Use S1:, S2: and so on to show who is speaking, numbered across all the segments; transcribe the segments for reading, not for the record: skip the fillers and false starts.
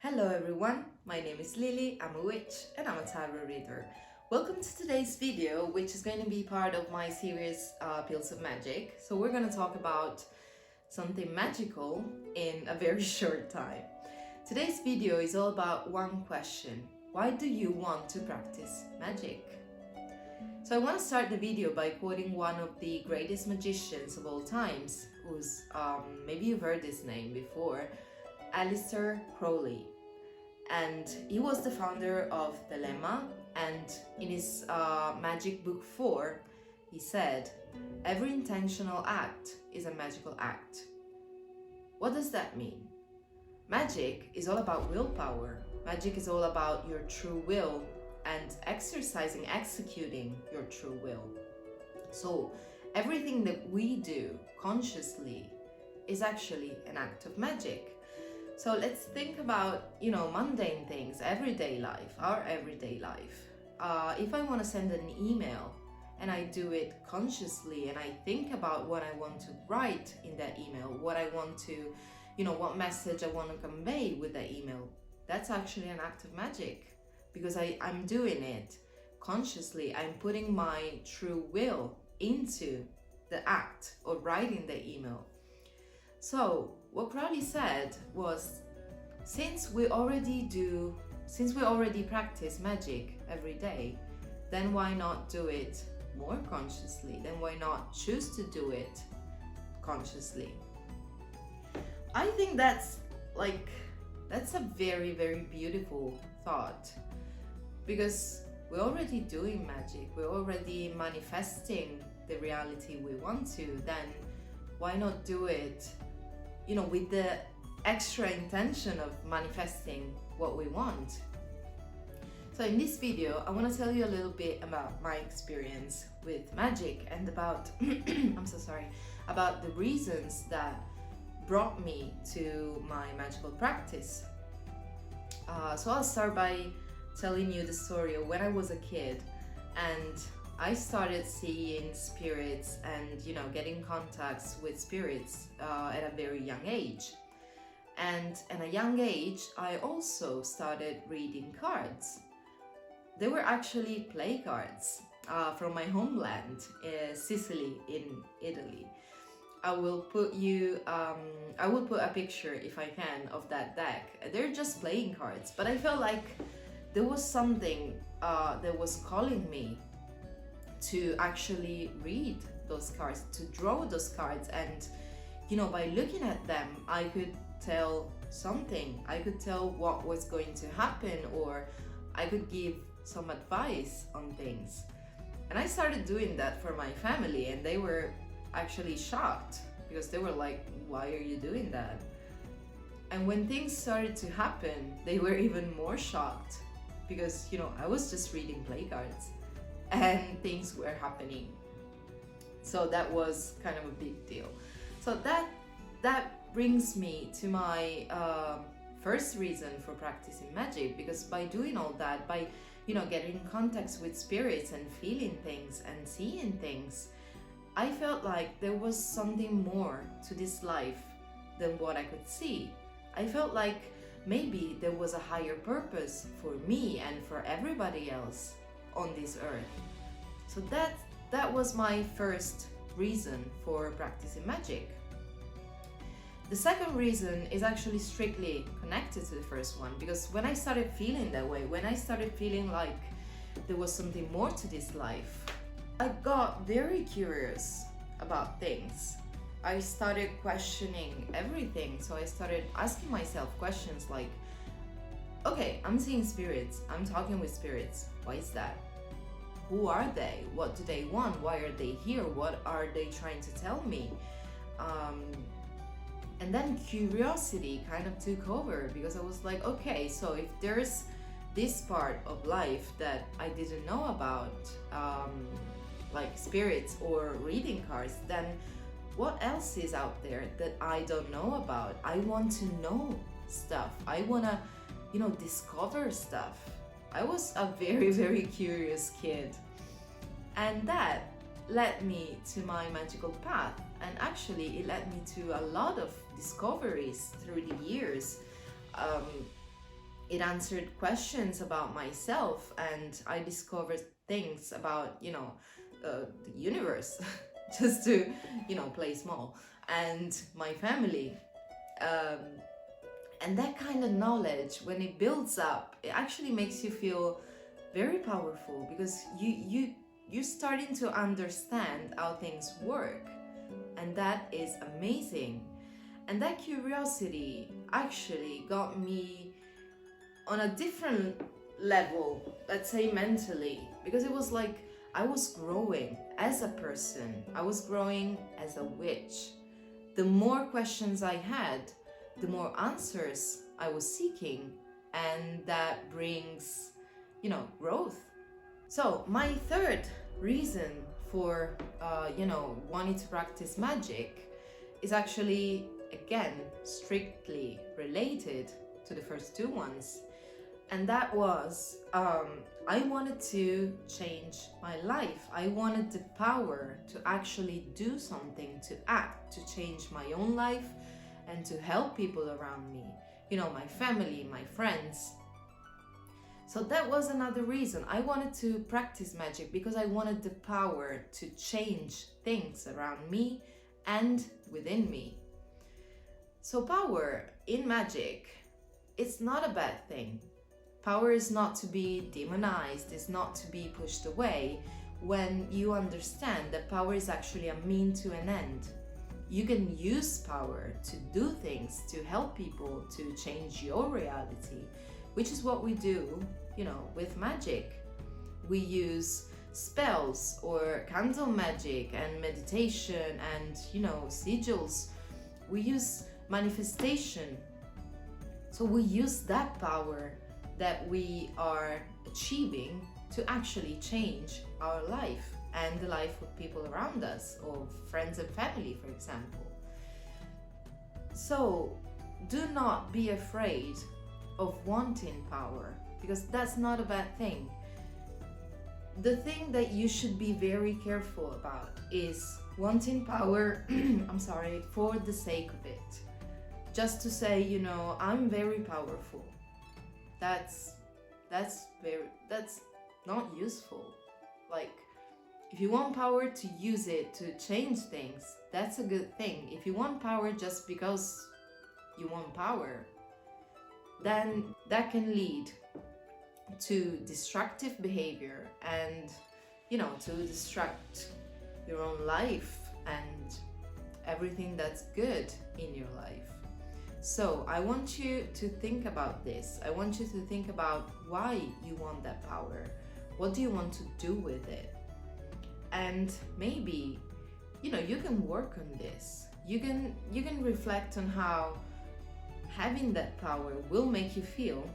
S1: Hello everyone, my name is Lily, I'm a witch and I'm a tarot reader. Welcome to today's video, which is going to be part of my series Pills of Magic. So we're going to talk about something magical in a very short time. Today's video is all about one question. Why do you want to practice magic? So I want to start the video by quoting one of the greatest magicians of all times, who's, maybe you've heard this name before, Aleister Crowley. And he was the founder of Dilemma, and in his Magic Book 4, he said, every intentional act is a magical act. What does that mean? Magic is all about willpower. Magic is all about your true will and executing your true will. So everything that we do consciously is actually an act of magic. So let's think about, mundane things, everyday life, our everyday life. If I want to send an email and I do it consciously and I think about what I want to write in that email, what I want to, what message I want to convey with that email, that's actually an act of magic because I'm doing it consciously. I'm putting my true will into the act of writing the email. So what Crowley said was, since we already practice magic every day, then why not do it more consciously? Then why not choose to do it consciously? I think that's a very, very beautiful thought, because we're already doing magic, we're already manifesting the reality we want to, then why not do it with the extra intention of manifesting what we want? So in this video, I want to tell you a little bit about my experience with magic and about, about the reasons that brought me to my magical practice. So I'll start by telling you the story of when I was a kid and I started seeing spirits and getting contacts with spirits at a very young age. And at a young age, I also started reading cards. They were actually play cards from my homeland, Sicily in Italy. I will put a picture, if I can, of that deck. They're just playing cards, but I felt like there was something that was calling me to actually read those cards, to draw those cards, and by looking at them I could tell something. I could tell what was going to happen, or I could give some advice on things. And I started doing that for my family, and they were actually shocked because they were like, why are you doing that? And when things started to happen, they were even more shocked because I was just reading play cards and things were happening. So that was kind of a big deal. So that brings me to my first reason for practicing magic, because by doing all that, by getting in contact with spirits and feeling things and seeing things, I felt like there was something more to this life than what I could see. I felt like maybe there was a higher purpose for me and for everybody else on this earth. So that was my first reason for practicing magic. The second reason is actually strictly connected to the first one, because when I started feeling that way, when I started feeling like there was something more to this life, I got very curious about things. I started questioning everything. So I started asking myself questions like, okay, I'm seeing spirits, I'm talking with spirits, why is that? Who are they? What do they want? Why are they here? What are they trying to tell me? And then curiosity kind of took over, because I was like, okay, so if there's this part of life that I didn't know about, like spirits or reading cards, then what else is out there that I don't know about? I want to know stuff. I want to, discover stuff. I was a very, very curious kid. And that led me to my magical path. And actually, it led me to a lot of discoveries through the years. It answered questions about myself, and I discovered things about, the universe, just to, play small, and my family. Um, and that kind of knowledge, when it builds up, it actually makes you feel very powerful, because you're starting to understand how things work, and that is amazing. And that curiosity actually got me on a different level, let's say mentally, because it was like I was growing as a person, I was growing as a witch. The more questions I had, the more answers I was seeking, and that brings, growth. So my third reason for, wanting to practice magic is actually, again, strictly related to the first two ones. And that was, I wanted to change my life. I wanted the power to actually do something, to act, to change my own life, and to help people around me, my family, my friends. So that was another reason. I wanted to practice magic because I wanted the power to change things around me and within me. So power in magic, it's not a bad thing. Power is not to be demonized, it's not to be pushed away, when you understand that power is actually a means to an end. You can use power to do things, to help people, to change your reality, which is what we do, with magic. We use spells or candle magic and meditation and, sigils. We use manifestation. So we use that power that we are achieving to actually change our life and the life of people around us, or friends and family, for example. So do not be afraid of wanting power, because that's not a bad thing. The thing that you should be very careful about is wanting power for the sake of it. Just to say, I'm very powerful. That's not useful. Like, if you want power to use it to change things, that's a good thing. If you want power just because you want power, then that can lead to destructive behavior and, to distract your own life and everything that's good in your life. So I want you to think about this. I want you to think about why you want that power. What do you want to do with it? And maybe, you can work on this. You can reflect on how having that power will make you feel,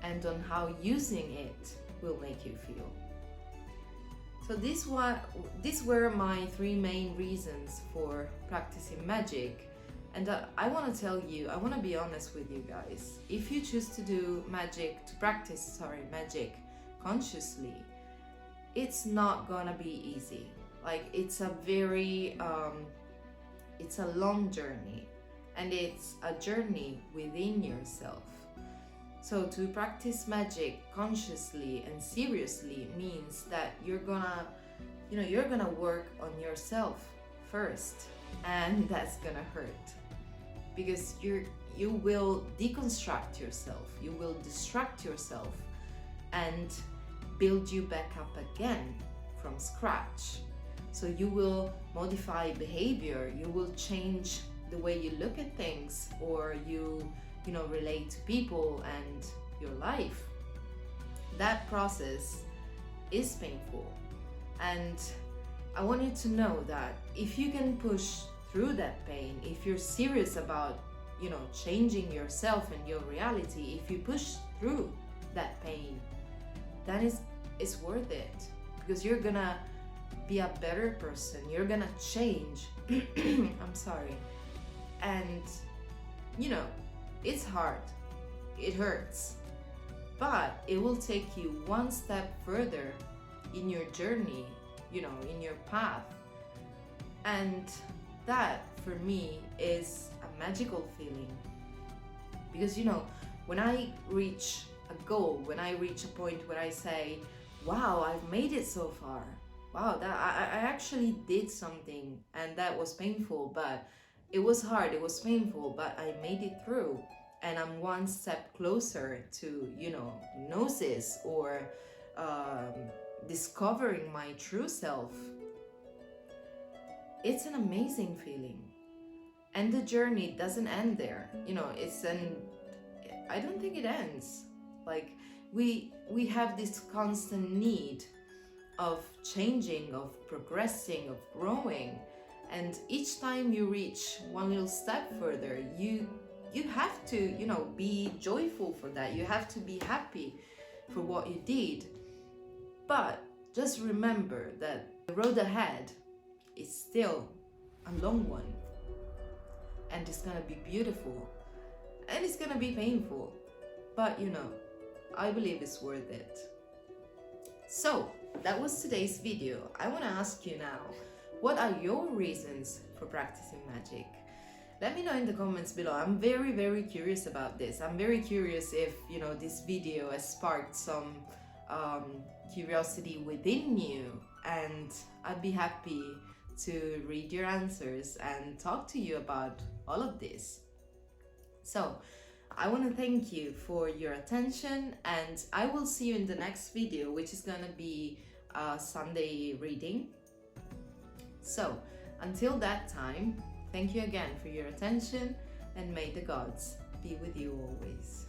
S1: and on how using it will make you feel. So these were my three main reasons for practicing magic. And I want to be honest with you guys. If you choose to do practice magic consciously, it's not gonna be easy. Like, it's a very, it's a long journey, and it's a journey within yourself. So to practice magic consciously and seriously means that you're gonna work on yourself first, and that's gonna hurt, because you will deconstruct yourself, you will distract yourself, and build you back up again from scratch. So you will modify behavior, you will change the way you look at things, or you relate to people and your life. That process is painful, and I want you to know that if you can push through that pain, if you're serious about changing yourself and your reality, if you push through that pain, then it's worth it, because you're gonna be a better person, you're gonna change. I'm sorry. And it's hard, it hurts, but it will take you one step further in your journey, in your path. And that, for me, is a magical feeling, because when I reach a goal, when I reach a point where I say, wow, I've made it so far. Wow, that I actually did something, and that was painful, but it was hard, it was painful, but I made it through. And I'm one step closer to, you know, gnosis or discovering my true self. It's an amazing feeling. And the journey doesn't end there. You know, I don't think it ends. Like, we have this constant need of changing, of progressing, of growing. And each time you reach one little step further, you have to, you know, be joyful for that. You have to be happy for what you did. But just remember that the road ahead is still a long one. And it's gonna be beautiful. And it's gonna be painful. But, you know, I believe it's worth it. So, that was today's video. I want to ask you now, what are your reasons for practicing magic? Let me know in the comments below. I'm very, very curious about this. I'm very curious if, you know, this video has sparked some curiosity within you, and I'd be happy to read your answers and talk to you about all of this. So, I want to thank you for your attention, and I will see you in the next video, which is gonna be a Sunday reading. So, until that time, thank you again for your attention, and may the gods be with you always.